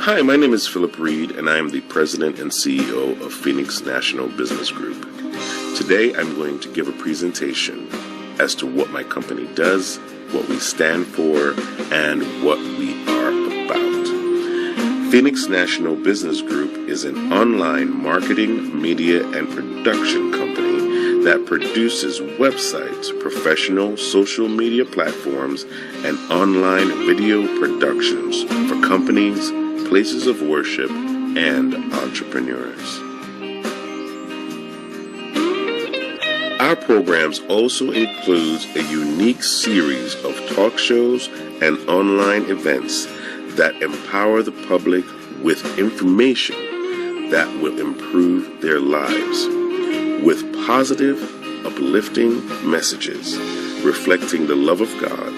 Hi, my name is Philip Reed, and I am the President and CEO of Phoenix National Business Group. Today, I'm going to give a presentation as to what my company does, what we stand for, and what we are about. Phoenix National Business Group is an online marketing, media, and production company that produces websites, professional social media platforms, and online video productions for companies, places of worship, and entrepreneurs. Our programs also includes a unique series of talk shows and online events that empower the public with information that will improve their lives, with positive, uplifting messages reflecting the love of God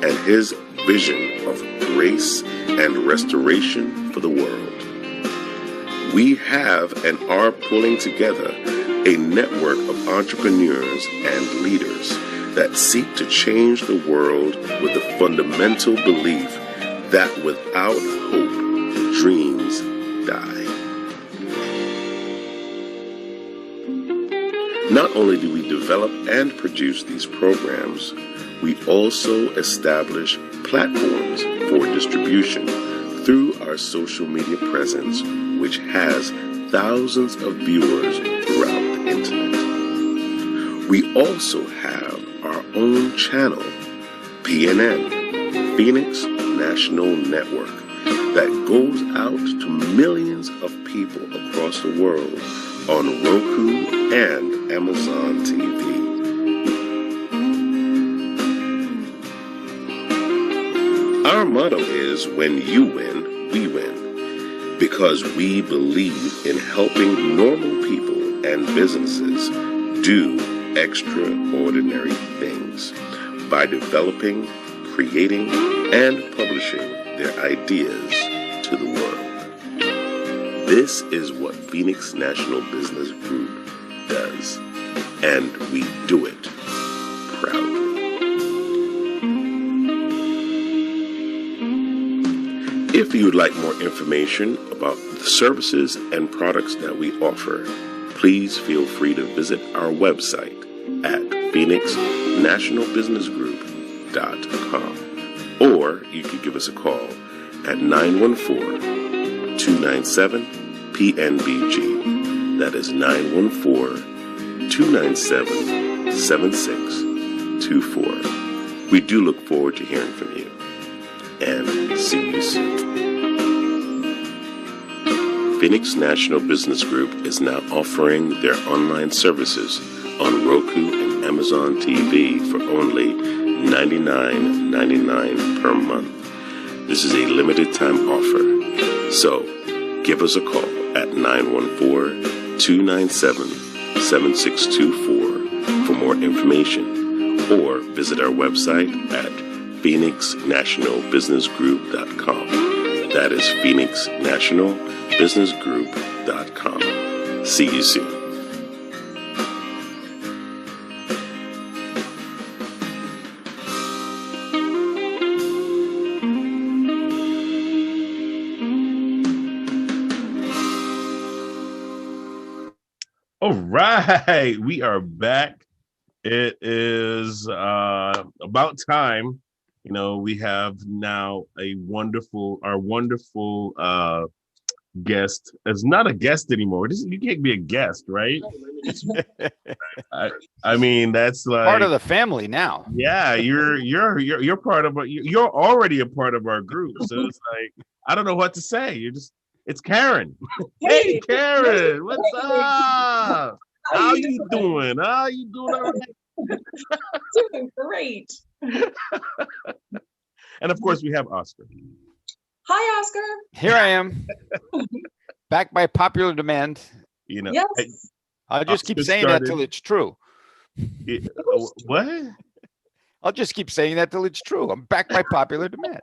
and His vision of grace and restoration for the world. We have and are pulling together a network of entrepreneurs and leaders that seek to change the world with the fundamental belief that without hope, dreams die. Not only do we develop and produce these programs, we also establish platforms for distribution through our social media presence, which has thousands of viewers throughout the internet. We also have our own channel, PNN, Phoenix National Network, that goes out to millions of people across the world on Roku and Amazon TV. Our motto is, when you win, we win, because we believe in helping normal people and businesses do extraordinary things by developing, creating, and publishing their ideas to the world. This is what Phoenix National Business Group does, and we do it proudly. If you would like more information about the services and products that we offer, please feel free to visit our website at phoenixnationalbusinessgroup.com, or you could give us a call at 914-297-PNBG. That is 914-297-7624. We do look forward to hearing from you, and see you soon. Phoenix National Business Group is now offering their online services on Roku and Amazon TV for only $99.99 per month. This is a limited time offer, so give us a call at 914-297-7624 for more information, or visit our website at phoenixnationalbusinessgroup.com. That is phoenixnationalbusinessgroup.com. See you soon. All right, we are back. It is about time. You know, we have now our wonderful guest. It's not a guest anymore. You can't be a guest, right? I mean, that's like part of the family now. Yeah, you're part of you're already a part of our group. So it's like, I don't know what to say. It's Karen. Hey, Karen, what's up? How you doing? How you doing? All right? Doing great. And of course, we have Oscar. Hi, Oscar. Here I am, back by popular demand. You know, yes. I'll just keep saying that till it's true. What? I'll just keep saying that till it's true. I'm back by popular demand.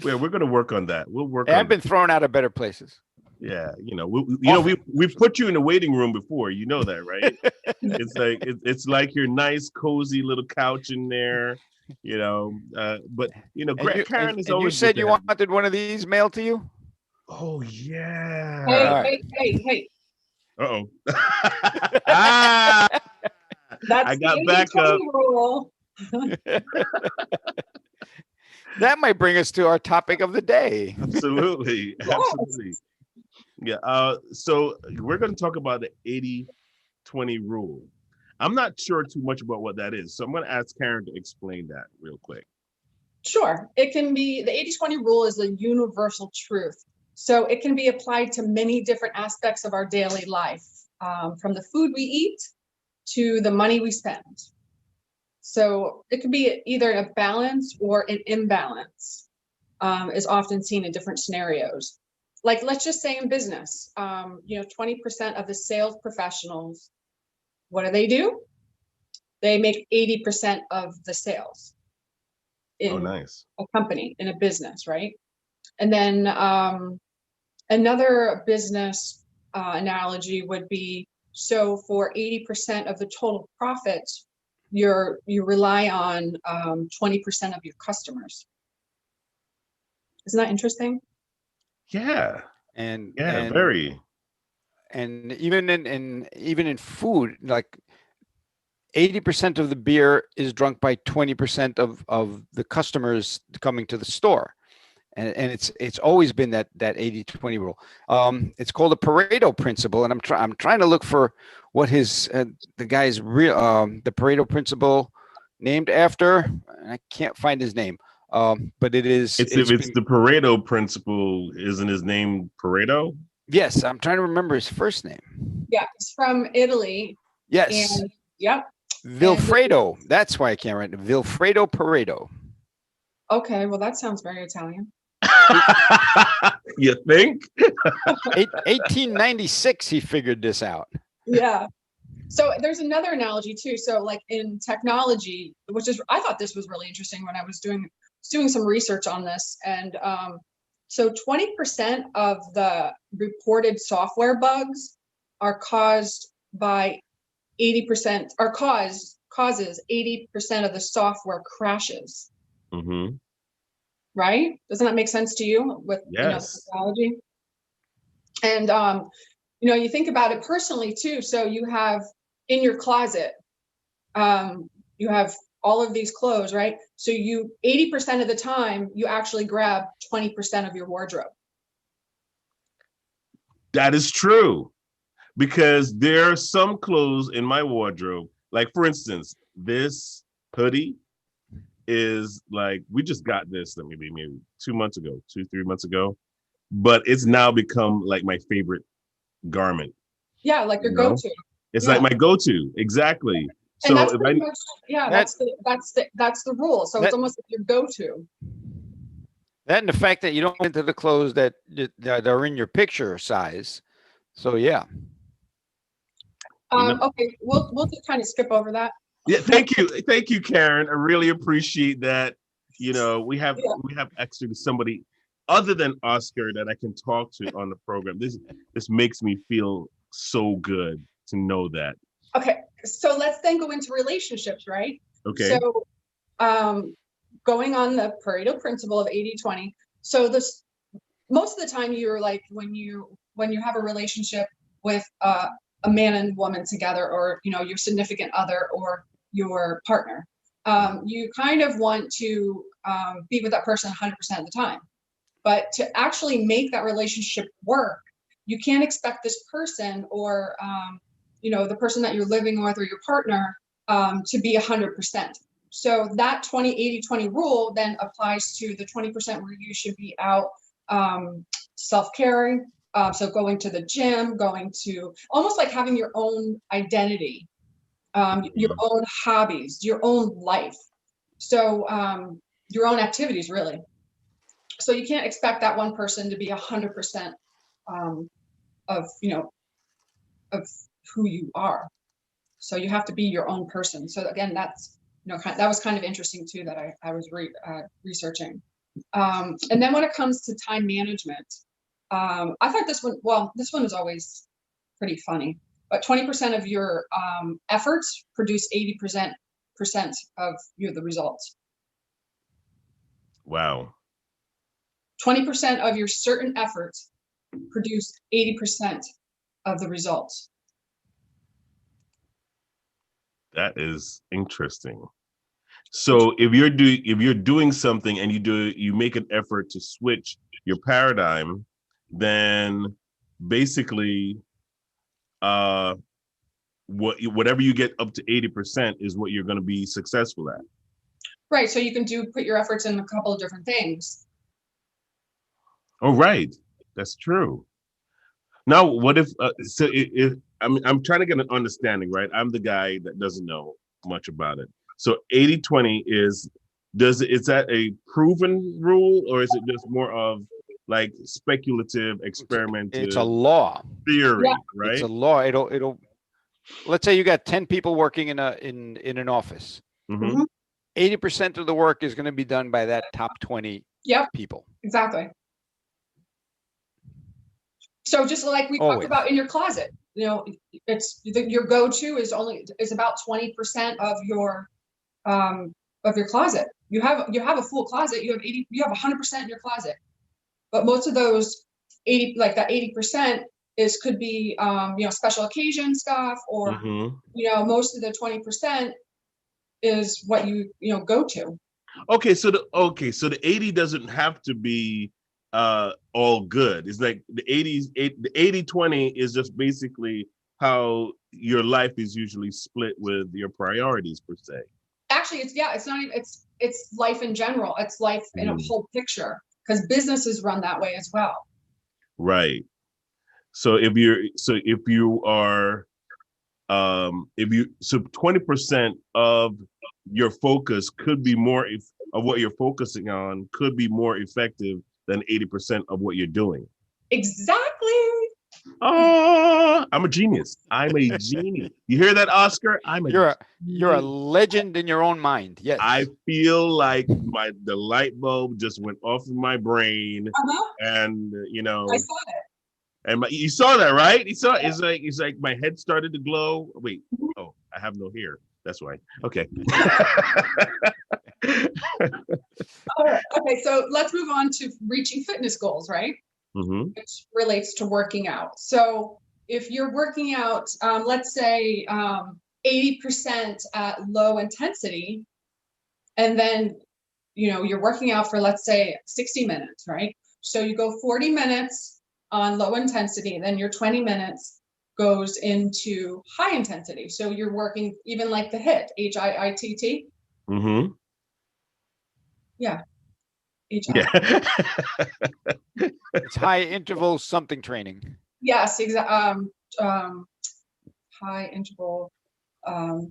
Well, we're going to work on that. We'll work. I've been thrown out of better places. Yeah, we've put you in the waiting room before. You know that, right? It's like you're nice, cozy little couch in there. But Karen has And you always good said to you have. wanted one of these mailed to you? Oh Hey, yeah. All right. hey. Uh-oh. Ah, I That's the got backup. 80/20 rule. That might bring us to our topic of the day. Absolutely. Yes. Absolutely. Yeah. So we're going to talk about the 80/20 rule. I'm not sure too much about what that is. So I'm going to ask Karen to explain that real quick. Sure. It can be the 80/20 rule is a universal truth. So it can be applied to many different aspects of our daily life, from the food we eat to the money we spend. So it could be either a balance or an imbalance, is often seen in different scenarios. Like, let's just say in business, 20% of the sales professionals, what do? They make 80% of the sales Oh, in nice. a company, in a business, right? And then another business analogy would be, so for 80% of the total profits, you rely on 20% of your customers. Isn't that interesting? Yeah. And Yeah. Very. and even in food, like 80% of the beer is drunk by 20% of the customers coming to the store. And it's always been that 80/20 rule. It's called the Pareto principle, and I'm trying to look for what his the guy's real the Pareto principle named after, and I can't find his name. But it is. If it's the Pareto principle, isn't his name Pareto? Yes, I'm trying to remember his first name. Yeah, it's from Italy. Yes, And yep. Vilfredo. That's why I can't write it. Vilfredo Pareto. Okay, well, that sounds very Italian. You think? 1896, he figured this out. Yeah. So there's another analogy too. So like in technology, I thought this was really interesting when I was doing some research on this. And so 20% of the reported software bugs are caused by 80%, or causes 80% of the software crashes. Mm-hmm. Right? Doesn't that make sense to you with Yes. technology? And you think about it personally too. So you have in your closet, you have all of these clothes, right? So 80% of the time, you actually grab 20% of your wardrobe. That is true. Because there are some clothes in my wardrobe. Like, for instance, this hoodie is like, we just got this maybe 2 months ago, 3 months ago, but it's now become like my favorite garment. Yeah, like your go-to. It's like my go-to, exactly. And So that's pretty much, that's the rule. So it's almost like your go-to. That and the fact that you don't get into the clothes that are in your picture size. So yeah. Okay, we'll just kind of skip over that. Yeah, thank you, Karen. I really appreciate that. We have actually somebody other than Oscar that I can talk to on the program. This makes me feel so good to know that. Okay, so let's then go into relationships, right? Okay. So, going on the Pareto principle of 80/20. So this, most of the time, you're like when you have a relationship with a man and woman together, or your significant other or your partner, you kind of want to be with that person 100% of the time. But to actually make that relationship work, you can't expect this person or the person that you're living with or your partner to be 100%. So that 20/80/20 rule then applies to the 20% where you should be out self-caring. So going to the gym, going to almost like having your own identity, your own hobbies, your own life. So your own activities, really. So you can't expect that one person to be 100% of who you are. So you have to be your own person. So again, that's that was kind of interesting too, that I was researching. And then when it comes to time management, I thought this one is always pretty funny. But 20% of your efforts produce 80% of the results. Wow. 20% of your certain efforts produce 80% of the results. That is interesting. So if you're doing something and you make an effort to switch your paradigm, then basically whatever you get up to 80% is what you're going to be successful at. Right. So you can put your efforts in a couple of different things. Oh, right. That's true. Now, what if I'm trying to get an understanding, right? I'm the guy that doesn't know much about it. So 80-20 is that a proven rule, or is it just more of like speculative, experimentative It's a law. theory, Yeah. right? It's a law. It'll let's say you got 10 people working in an office. Mhm. 80% of the work is going to be done by that top 20 Yep, people. exactly. So just like we Always. talked about in your closet, your go-to is about 20% of your closet. You have a full closet. You have 100% in your closet, but most of those 80% could be special occasion stuff, or Mhm. most of the 20% is what you go to. Okay, so the 80 doesn't have to be all good. It's like the 80-20 is just basically how your life is usually split with your priorities per se. Actually, it's not even, it's life in general. It's life in a whole picture, because businesses run that way as well. Right. So if you are so 20% of your focus could be of what you're focusing on could be more effective than 80% of what you're doing. Exactly. Oh, I'm a genius. I'm a genius. You hear that, Oscar? You're a legend in your own mind. Yes. I feel like the light bulb just went off in my brain, and I saw it. and you saw that, right? You saw it's like my head started to glow. Wait, oh, I have no hair. That's why. Okay. All right. Okay, so let's move on to reaching fitness goals, right? Mm-hmm. Which relates to working out. So if you're working out, let's say 80% at low intensity, and then you're working out for, let's say, 60 minutes, right? So you go 40 minutes on low intensity, then your 20 minutes goes into high intensity. So you're working even like the HIIT, HIIT. Mm-hmm. Yeah. Yeah. It's high interval something training. Yes, exactly. High interval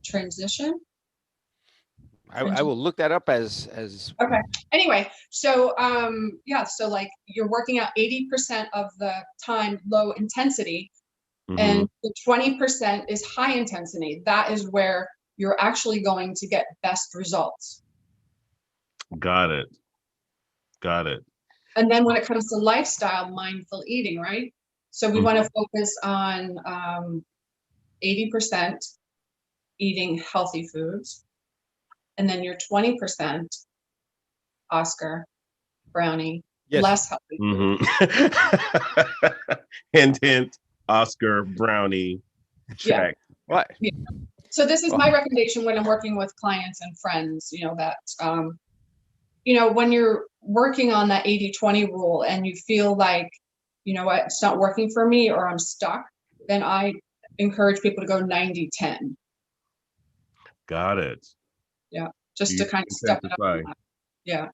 transition. I will look that up as Okay. Anyway, so so like you're working out 80% of the time low intensity, and the 20% is high intensity. That is where you're actually going to get best results. Got it. And then when it comes to lifestyle, mindful eating, right? So we want to focus on 80% eating healthy foods, and then your 20%, Oscar, brownie, yes. less healthy food. Hint, hint, Oscar, brownie, check. Yeah. What? Yeah. So this is my recommendation when I'm working with clients and friends, that, when you're working on that 80-20 rule and you feel like, what, it's not working for me, or I'm stuck, then I encourage people to go 90-10. Got it. Yeah. Just to kind of step it up. Yeah.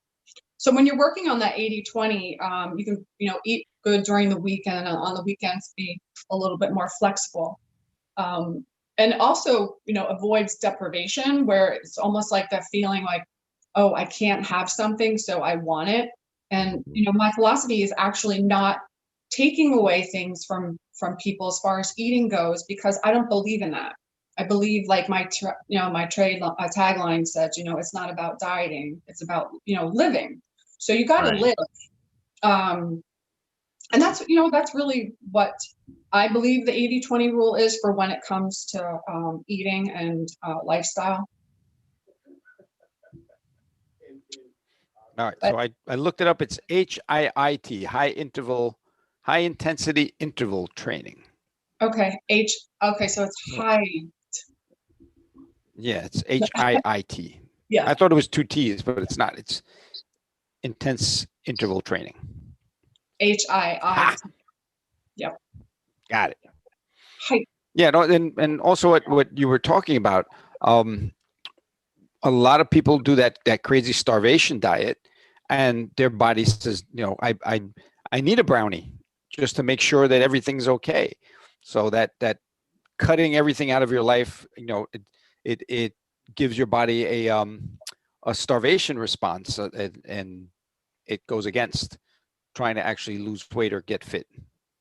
So when you're working on that 80-20, you can, eat good during the week, and on the weekends be a little bit more flexible. And also, avoids deprivation, where it's almost like that feeling like, oh, I can't have something, so I want it. And, my philosophy is actually not taking away things from people as far as eating goes, because I don't believe in that. I believe, like my trade tagline says, it's not about dieting, it's about, living. So you got to live. And that's, that's really what I believe the 80-20 rule is for when it comes to eating and lifestyle. All right. But- So I looked it up. It's HIIT, high intensity interval training. Okay, okay, so it's high. Yeah, it's HIIT. Yeah. I thought it was two T's, but it's not. It's intense interval training. HII. Ha! Yep. Got it. Height. Yeah, no, and also what you were talking about, a lot of people do that crazy starvation diet, and their body says, I need a brownie just to make sure that everything's okay. So that cutting everything out of your life, it gives your body a starvation response, and it goes against trying to actually lose weight or get fit.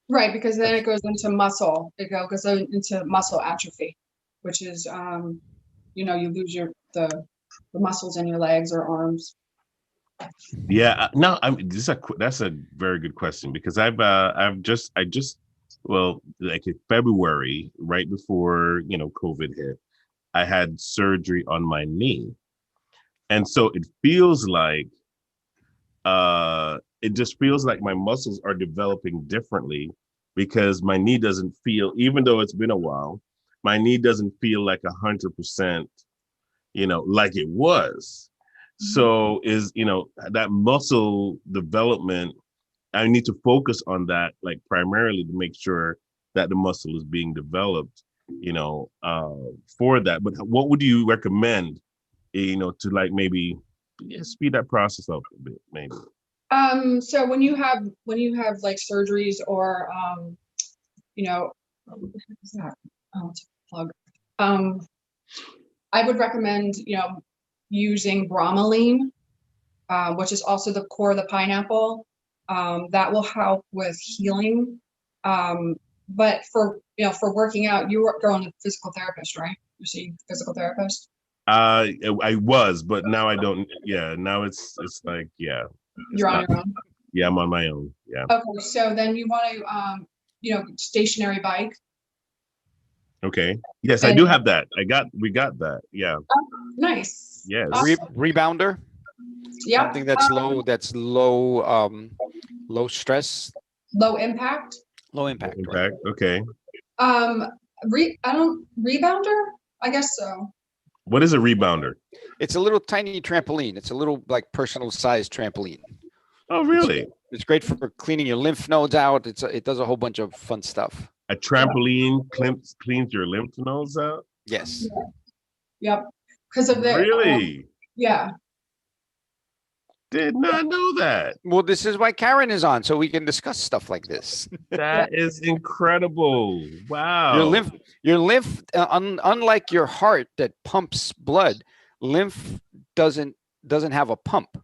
Right, because then it goes into muscle. It goes into muscle atrophy, which is you lose the muscles in your legs or arms. Yeah, no, that's a very good question, because I just like in February, right before COVID hit, I had surgery on my knee, and so it just feels like my muscles are developing differently, because my knee doesn't feel, even though it's been a while, my knee doesn't feel like 100%, like it was. So that muscle development, I need to focus on that, like primarily to make sure that the muscle is being developed, for that. But what would you recommend, to like maybe speed that process up a bit, maybe? So when you have like surgeries or what the heck is that? Oh, it's a plug. I would recommend using bromelain, which is also the core of the pineapple. That will help with healing. But for working out, you were going to physical therapist, right? You see physical therapist? I was, but now I don't. Yeah, now it's like, yeah. You're on your own. Yeah, I'm on my own. Yeah. Okay, so then you want to stationary bike. Okay. Yes, I do have that. We got that. Yeah. Nice. Yes. Rebounder. Yeah. Something that's low stress, Low impact. low impact. Right? Impact. Okay. Rebounder. I guess so. What is a rebounder? It's a little tiny trampoline. It's a little like personal sized trampoline. Oh, really? It's great for cleaning your lymph nodes out. It does a whole bunch of fun stuff. A trampoline cleans your lymph nodes out? Yes. Yep. Because of the Really? yeah. Did not know that. Well, this is why Karen is on, so we can discuss stuff like this. That is incredible. Wow. Your lymph, unlike your heart that pumps blood, lymph doesn't have a pump.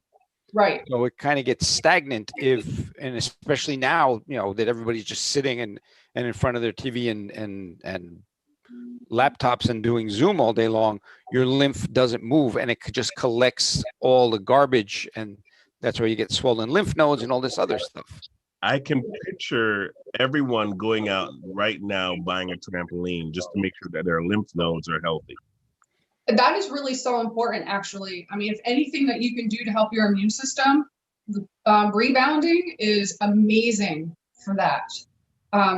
Right. So it kind of gets stagnant and especially now, that everybody's just sitting and in front of their TV and laptops and doing Zoom all day long, your lymph doesn't move and it just collects all the garbage, and that's where you get swollen lymph nodes and all this other stuff. I can picture everyone going out right now buying a trampoline just to make sure that their lymph nodes are healthy. That is really so important, actually. I mean, if anything that you can do to help your immune system, rebounding is amazing for that.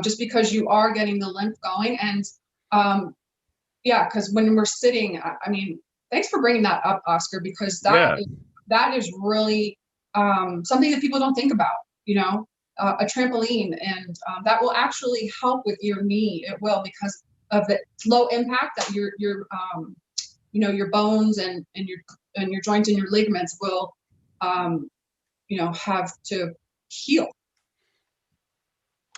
Just because you are getting the lymph going, and because when we're sitting, I mean, thanks for bringing that up, Oscar, because that is really something that people don't think about. A trampoline, and that will actually help with your knee. It will, because of the low impact that your bones and your joints and your ligaments will have to heal.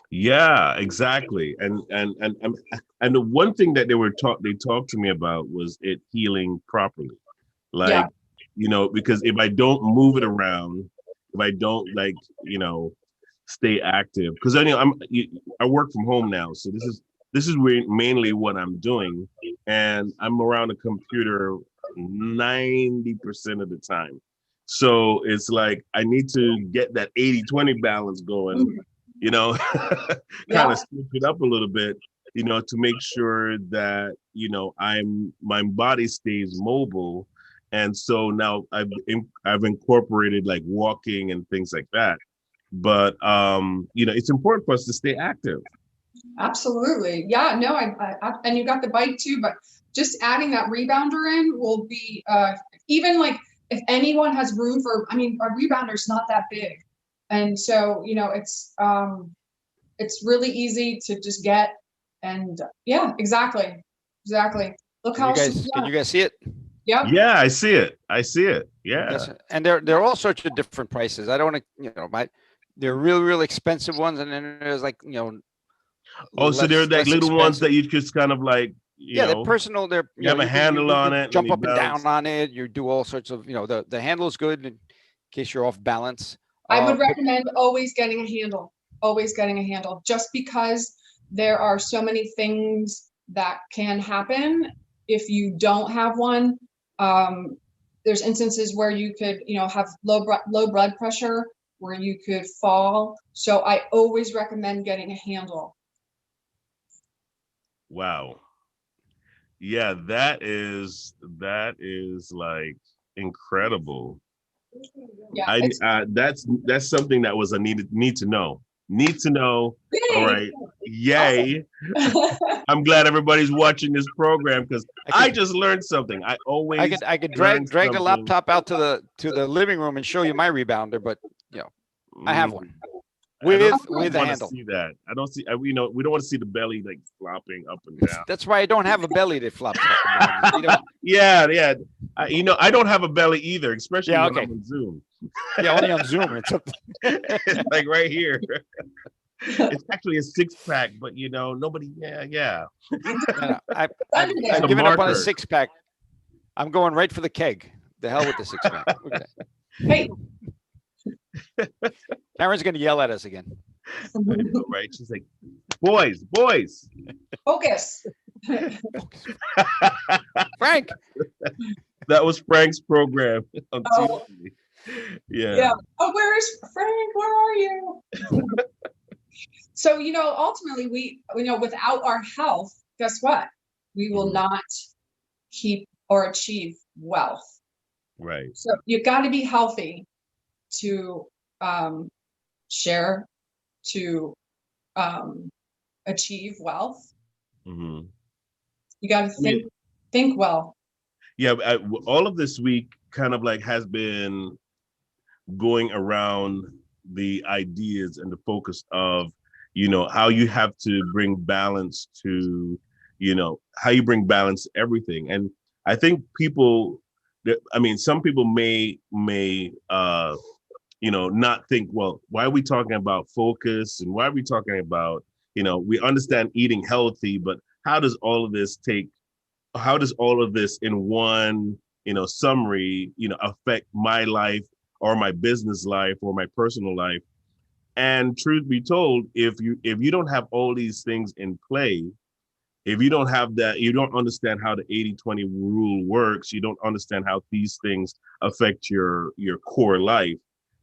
Yeah, exactly. And the one thing that they talked to me about was it healing properly. Like, because if I don't move it around, if I don't stay active, because I work from home now, so this is mainly what I'm doing, and I'm around a computer 90% of the time. So it's like I need to get that 80-20 balance going, kind of switch it up a little bit, to make sure that my body stays mobile And so now I've incorporated like walking and things like that. But it's important for us to stay active. Absolutely. Yeah, no, and you got the bike too, but just adding that rebounder in will be, even like if anyone has room for, I mean, a rebounder is not that big. And so, it's really easy to just get, and yeah, exactly. Look how, Can you guys see it? yep. Yeah, I see it. Yeah. Yes, and they're all sorts of different prices. I don't want to, they're real expensive ones, and then there's like, Oh, so they're like less little ones that expensive. you just kind of like, Yeah, they're personal. They're you have a handle on it, and jump they up and down bounce. on it. You do all sorts of, the handle is good in case you're off balance. I would recommend always getting a handle, just because there are so many things that can happen if you don't have one. There's instances where you could, have low blood pressure, where you could fall. So I always recommend getting a handle. Wow. Yeah, that is like incredible. Yeah, That's something that was a need to know. Need to know. Yay! All right. Yay. I'm glad everybody's watching this program because I just learned something. I could drag the laptop out to the living room and show you my rebounder, but I have one with a handle. See that. I don't see. We don't want to see the belly like flopping up and down. That's why I don't have a belly that flops up and down. Yeah. I don't have a belly either, especially when I'm on Zoom. Yeah, only on Zoom. It's like right here. It's actually a 6-pack, but nobody. Yeah. I've given up on a 6-pack. I'm going right for the keg. The hell with the 6-pack. Hey. Karen's going to yell at us again. I know, right? She's like, boys. Focus. Frank. That was Frank's program on Tuesday. Yeah. Oh, where is Frank? Where are you? So, ultimately we without our health, guess what? We will not keep or achieve wealth. Right. So you got to be healthy to share, to achieve wealth. Mm-hmm. You got to think well. Yeah, all of this week kind of like has been going around the ideas and the focus of, how you have to bring balance to, how you bring balance to everything. And I think some people may not think, well, why are we talking about focus and why are we talking about, we understand eating healthy, but how does all of this in one, summary, affect my life or my business life or my personal life? And truth be told, if you don't have all these things in play, if you don't have that, you don't understand how the 80-20 rule works, you don't understand how these things affect your core life,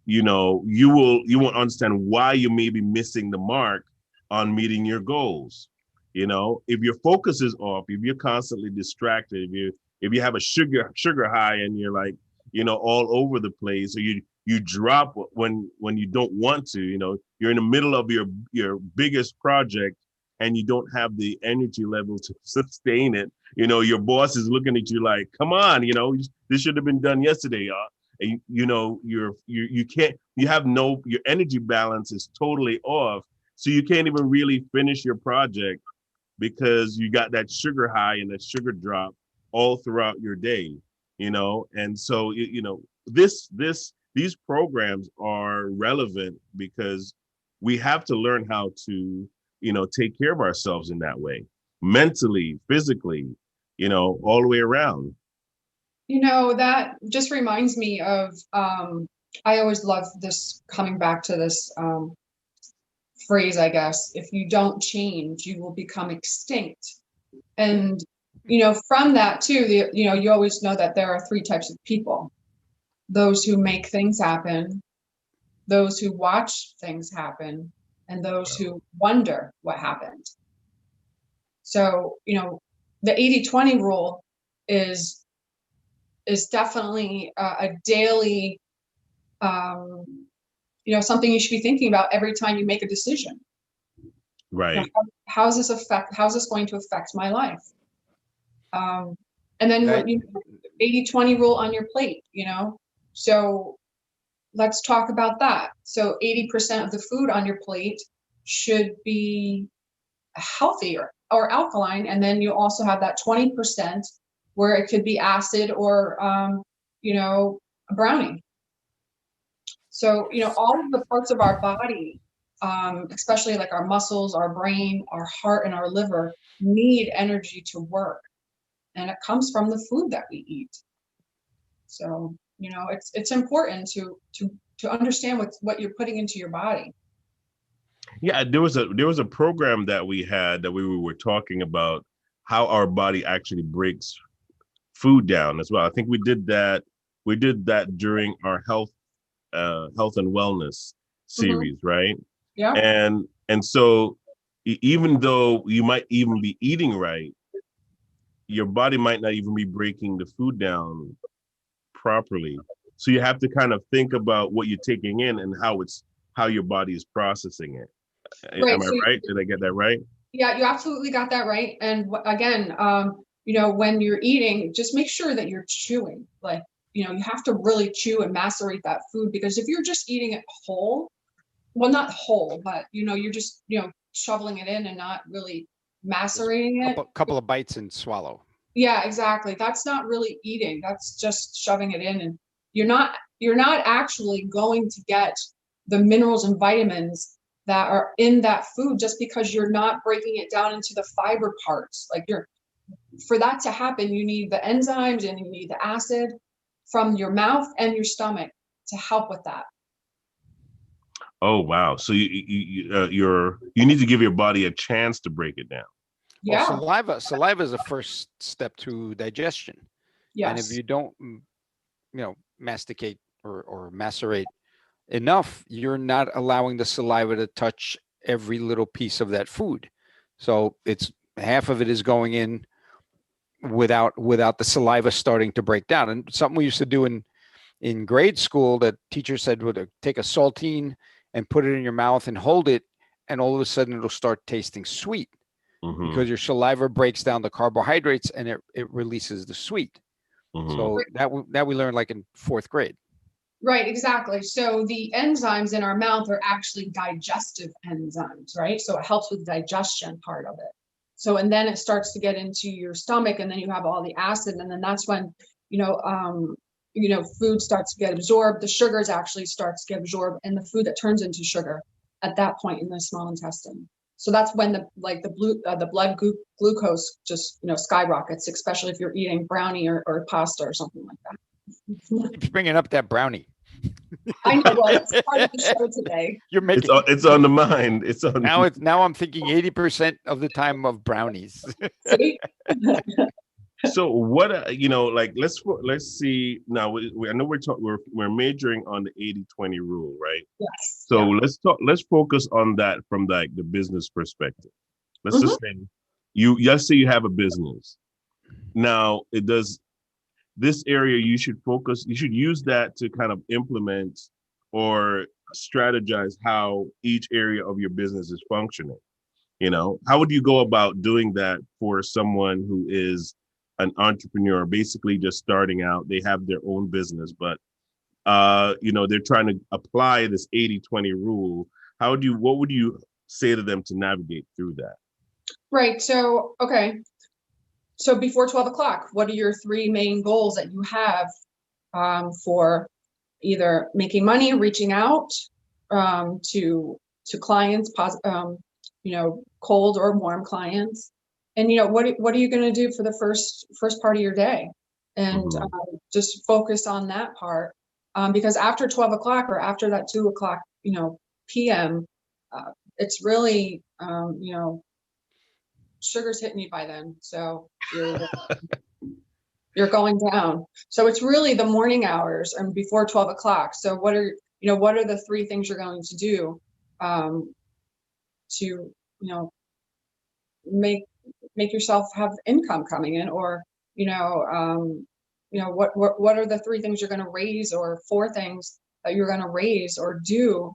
you won't understand why you may be missing the mark on meeting your goals. If your focus is off, if you're constantly distracted, if you have a sugar high and you're like, all over the place, or you drop when you don't want to, you're in the middle of your biggest project and you don't have the energy level to sustain it. Your boss is looking at you like, come on, this should have been done yesterday. And, you can't, your energy balance is totally off. So you can't even really finish your project because you got that sugar high and that sugar drop all throughout your day, and so, these programs are relevant because we have to learn how to, take care of ourselves in that way, mentally, physically, all the way around. That just reminds me of, I always love this, coming back to this phrase, I guess, if you don't change, you will become extinct. And, from that too, you always know that there are 3 types of people: those who make things happen, those who watch things happen, and those who wonder what happened. So, the 80-20 rule is is definitely a daily, something you should be thinking about every time you make a decision. Right. How's this going to affect my life? And then what 80-20 rule on your plate, so let's talk about that. So 80% of the food on your plate should be healthy or alkaline. And then you also have that 20% where it could be acid or, a brownie. So, all of the parts of our body, especially like our muscles, our brain, our heart, and our liver need energy to work. And it comes from the food that we eat. So, it's important to understand what you're putting into your body. Yeah, there was a program that we had that we were talking about how our body actually breaks food down as well. I think we did that during our health and wellness series, right? Yeah. And so even though you might even be eating right, your body might not even be breaking the food down properly. So you have to kind of think about what you're taking in and how your body is processing it. Right. Am I right? Did I get that right? Yeah, you absolutely got that right. And again, when you're eating, just make sure that you're chewing. Like, you have to really chew and macerate that food, because if you're just eating it whole, well, not whole, but you're just, shoveling it in and not really macerating it. A couple of bites and swallow. Yeah, exactly. That's not really eating. That's just shoving it in, and you're not actually going to get the minerals and vitamins that are in that food just because you're not breaking it down into the fiber parts. Like for that to happen, you need the enzymes and you need the acid from your mouth and your stomach to help with that. Oh wow! So you need to give your body a chance to break it down. Yeah. Well, saliva is the first step to digestion. Yes. And if you don't, masticate or macerate enough, you're not allowing the saliva to touch every little piece of that food. So it's half of it is going in without the saliva starting to break down. And something we used to do in grade school that teacher said would take a saltine and put it in your mouth and hold it, and all of a sudden it'll start tasting sweet. Mm-hmm. Because your saliva breaks down the carbohydrates and it releases the sweet. Mm-hmm. So that we learned like in 4th grade. Right, exactly. So the enzymes in our mouth are actually digestive enzymes, right? So it helps with the digestion part of it. So, and then it starts to get into your stomach, and then you have all the acid, and then that's when, food starts to get absorbed. The sugars actually starts to get absorbed, and the food that turns into sugar at that point in the small intestine. So that's when the blood glucose just skyrockets, especially if you're eating brownie or pasta or something like that. Keeps bringing up that brownie. I know. Well, it's part of the show today. You're making it's on the mind. Now I'm thinking 80% of the time of brownies. See? So what let's see now. I know we're majoring on the 80-20 rule, right? Yes. So let's focus on that from the business perspective. Let's just say let's say you have a business. Now it does this area, you should use that to kind of implement or strategize how each area of your business is functioning. How would you go about doing that for someone who is an entrepreneur, basically just starting out? They have their own business, but they're trying to apply this 80-20 rule. What would you say to them to navigate through that? Right. So, okay. So before 12 o'clock, what are your 3 main goals that you have for either making money, reaching out to clients, cold or warm clients? And, what are you going to do for the first part of your day? And just focus on that part. Because after 12 o'clock or after that 2 o'clock, PM, it's really, sugar's hitting you by then. So you're going down. So it's really the morning hours and before 12 o'clock. So what are the 3 things you're going to do to, make yourself have income coming in, or, what are the 3 things you're going to raise, or 4 things that you're going to raise or do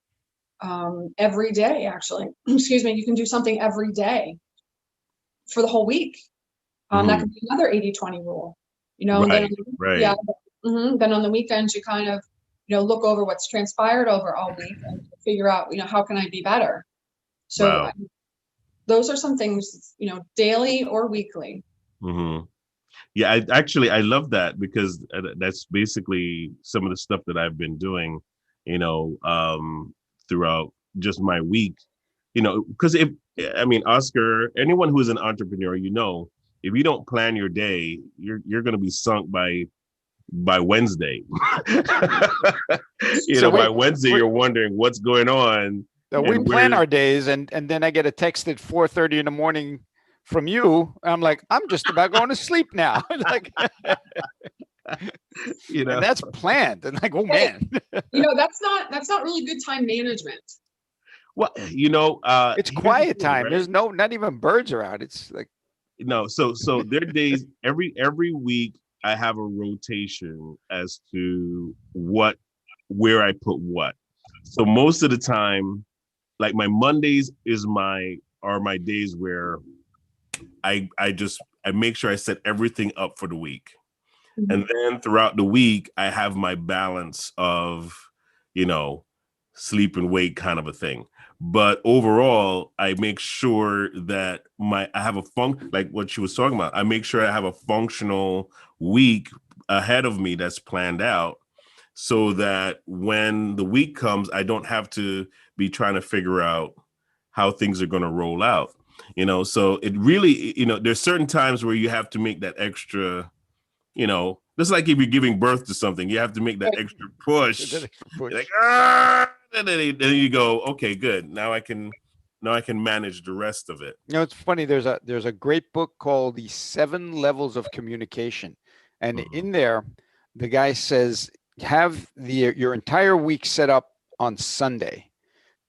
every day, actually. Excuse me. You can do something every day for the whole week. That could be another 80-20 rule, and then, Right. yeah. Then on the weekends, you kind of, look over what's transpired over all week and figure out, how can I be better? So Wow. those are some things, daily or weekly. Yeah, I love that, because that's basically some of the stuff that I've been doing, throughout just my week, because Oscar, anyone who is an entrepreneur, if you don't plan your day, you're going to be sunk by Wednesday. By Wednesday, you're wondering what's going on. So we plan our days, and then I get a text at 4:30 in the morning from you. I'm like, I'm just about going to sleep now. Like, and that's planned. And like, oh man. That's not really good time management. Well, it's quiet time. Right? There's not even birds are out. It's like, so there are days every week I have a rotation as to where I put what. So most of the time, like my Mondays are my days where I make sure I set everything up for the week. And then throughout the week, I have my balance of, sleep and wake kind of a thing. But overall, I make sure that I have like what she was talking about. I make sure I have a functional week ahead of me that's planned out, so that when the week comes, I don't have to be trying to figure out how things are going to roll out. So it really, there's certain times where you have to make that extra, just like if you're giving birth to something, you have to make that extra push. Like, and then you go, okay, good. Now I can manage the rest of it. It's funny. There's a great book called The 7 Levels of Communication. And in there, the guy says, have your entire week set up on Sunday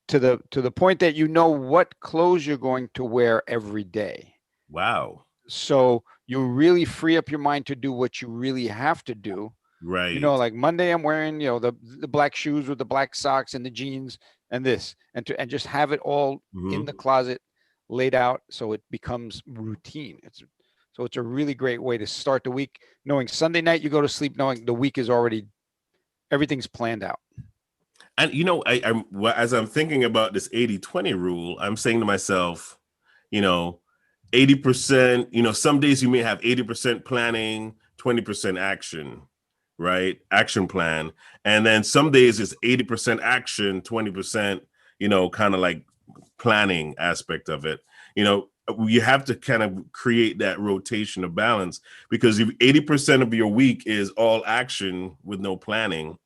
to the point that what clothes you're going to wear every day. Wow. So you really free up your mind to do what you really have to do. Right. Like Monday I'm wearing, the black shoes with the black socks and the jeans and this, and just have it all in the closet laid out so it becomes routine. So it's a really great way to start the week, knowing Sunday night you go to sleep knowing the week is already, everything's planned out. And I'm as I'm thinking about this 80-20 rule, I'm saying to myself, 80%, some days you may have 80% planning, 20% action, right? Action plan. And then some days it's 80% action, 20%, kind of like planning aspect of it. You have to kind of create that rotation of balance, because if 80% of your week is all action with no planning,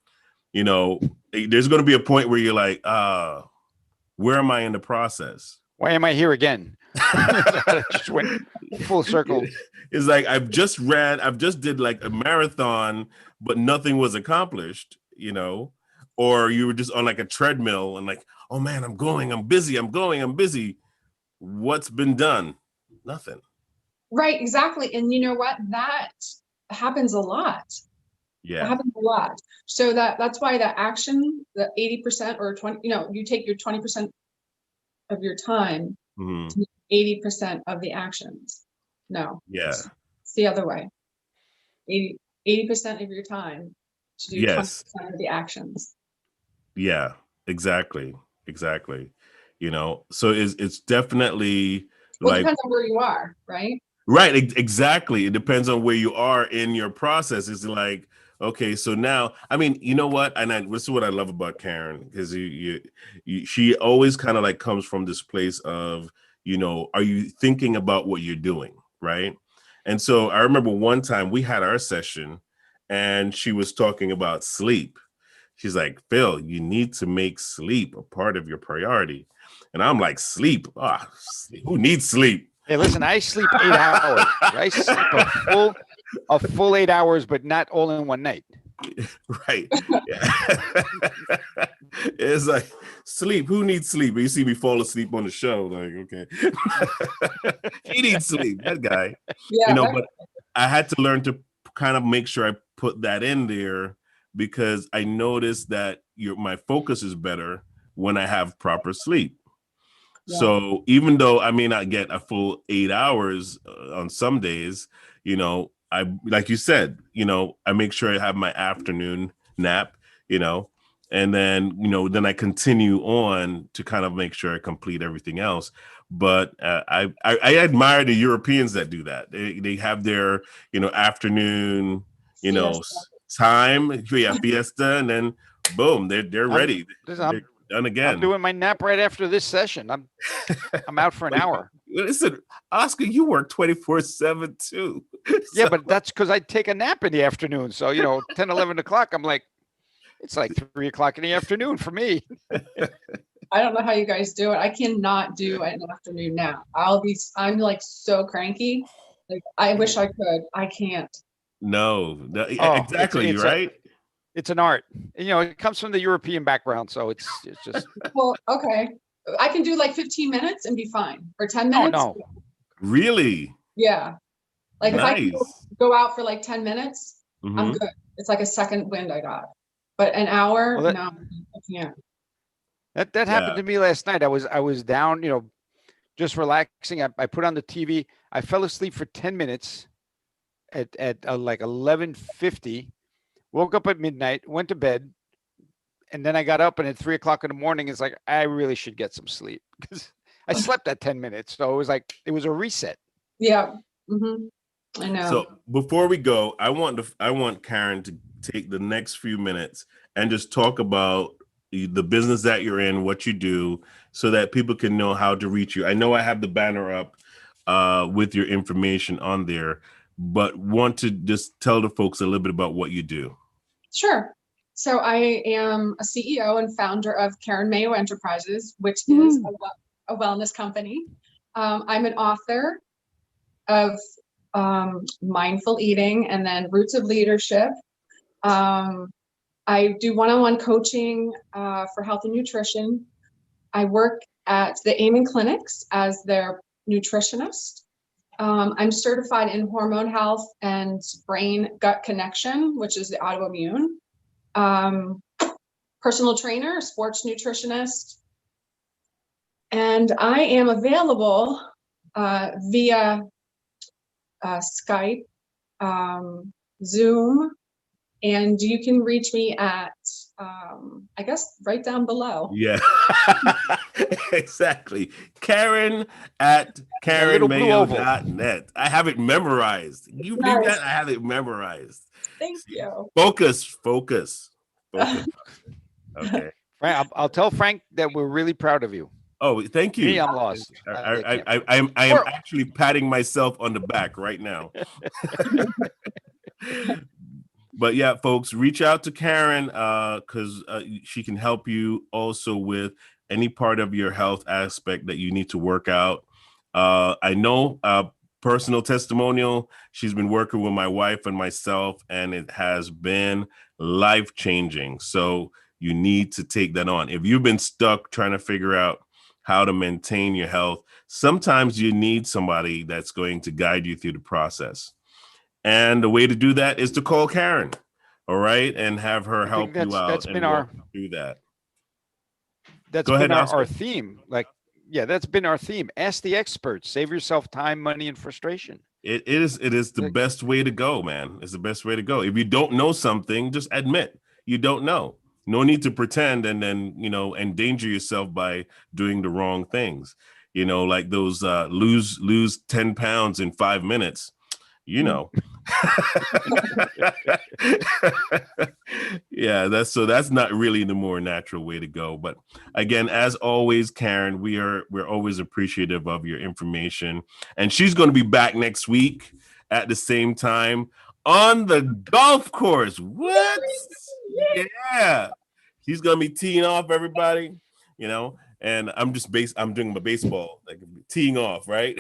there's going to be a point where you're like, where am I in the process? Why am I here again? Just went full circle. It's like I've just did like a marathon, but nothing was accomplished, or you were just on like a treadmill and like, oh man, I'm busy. What's been done? Nothing. Right, exactly. And you know what? That happens a lot. Yeah. It happens a lot. So that's why that action, the 80% or 20, you take your 20% of your time to 80% of the actions. No. Yeah. It's the other way. 80% of your time to do 20% of the actions. Yeah, exactly. So it's definitely it depends on where you are, right? Right, exactly. It depends on where you are in your process. It's like, okay, so now, you know what? And this is what I love about Karen, because she always kind of like comes from this place of, are you thinking about what you're doing, right? And so I remember one time we had our session and she was talking about sleep. She's like, Phil, you need to make sleep a part of your priority. And I'm like, sleep? Who needs sleep? Hey, listen, I sleep 8 hours. I sleep a full 8 hours, but not all in one night. Right. Yeah. It's like sleep. Who needs sleep? You see me fall asleep on the show. Like, okay. He needs sleep. That guy. Yeah, but I had to learn to kind of make sure I put that in there because I noticed that my focus is better when I have proper sleep. Yeah. So even though I may not get a full 8 hours on some days, I, like you said, I make sure I have my afternoon nap, and then I continue on to kind of make sure I complete everything else. But I admire the Europeans that do that. They have their, afternoon, Fiesta. time, fiesta, and then boom, they're ready. I'm Done again. I'm doing my nap right after this session. I'm out for an hour. Listen, Oscar, you work 24/7 too. Yeah, but that's because I take a nap in the afternoon. So, 10, 11 o'clock, I'm like, it's like 3 o'clock in the afternoon for me. I don't know how you guys do it. I cannot do an afternoon nap. I'm like so cranky. Like I wish I could. I can't. No, Oh, exactly, it's right? It's an art. It comes from the European background, so it's just. Well, okay. I can do like 15 minutes and be fine. Or 10 Oh minutes. no. Yeah. Yeah. Like if I can Nice. go out for like 10 minutes, I'm Mhm. good. It's like a second wind I got. But an hour, Well, no, I can't. That happened Yeah. to me last night. I was down, just relaxing. I put on the TV. I fell asleep for 10 minutes at like 11:50. Woke up at midnight, went to bed, and then I got up, and at 3 o'clock in the morning, it's like I really should get some sleep because I slept that 10 minutes. So it was a reset. Yeah. hmm I know. So before we go, I want Karen to take the next few minutes and just talk about the business that you're in, what you do, so that people can know how to reach you. I know I have the banner up with your information on there, but want to just tell the folks a little bit about what you do. Sure. So I am a CEO and founder of Karen Mayo Enterprises, which is a wellness company. I'm an author of Mindful Eating and then Roots of Leadership. I do one-on-one coaching for health and nutrition. I work at the Amen Clinics as their nutritionist. I'm certified in hormone health and brain gut connection, which is the autoimmune. Personal trainer, sports nutritionist. And I am available via Skype, Zoom, and you can reach me at, I guess, right down below. Yeah, exactly. Karen at little blue oval. KarenMayo.net. I have it memorized. You read Nice. that? I have it memorized. Thank you. Focus. Okay. Frank, I'll tell Frank that we're really proud of you. Oh, thank you. Me, I'm lost. I am actually patting myself on the back right now. But yeah, folks, reach out to Karen because she can help you also with any part of your health aspect that you need to work out. I know personal testimonial. She's been working with my wife and myself, and it has been life-changing. So you need to take that on. If you've been stuck trying to figure out how to maintain your health, sometimes you need somebody that's going to guide you through the process. And the way to do that is to call Karen, all right, and have her help you out. That's been our do that. That's Go been ahead, our Oscar. theme. That's been our theme. Ask the experts. Save yourself time, money, and frustration. It is the best way to go, man. It's the best way to go. If you don't know something, just admit you don't know. No need to pretend and then, endanger yourself by doing the wrong things. Like those lose 10 pounds in 5 minutes. Yeah, that's not really the more natural way to go. But again, as always, Karen, we're always appreciative of your information, and she's going to be back next week at the same time on the golf course. What? Yeah, she's going to be teeing off everybody, and I'm doing my baseball, like teeing off, right?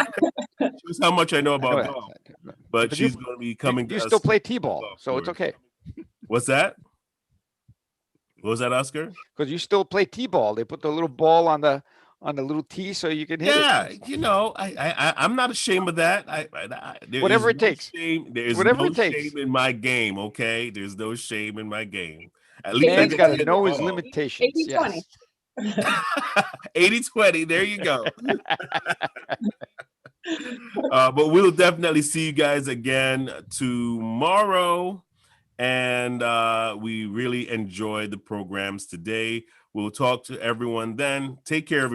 Shows how much I know about golf. But she's going to be coming to you us. still play T-ball, so it's okay. What's that? What was that, Oscar? Because you still play T-ball. They put the little ball on the on the little T so you can hit Yeah, it. you know, I'm not ashamed of that. There Whatever is it no takes. shame. There is Whatever no it takes. shame in my game. Okay, there's no shame in my game. At A least I man's get got to to hit the know his ball. limitations. 80-20. Yes. 80-20. There you go. But we'll definitely see you guys again tomorrow. And we really enjoyed the programs today. We'll talk to everyone then. Take care, everybody.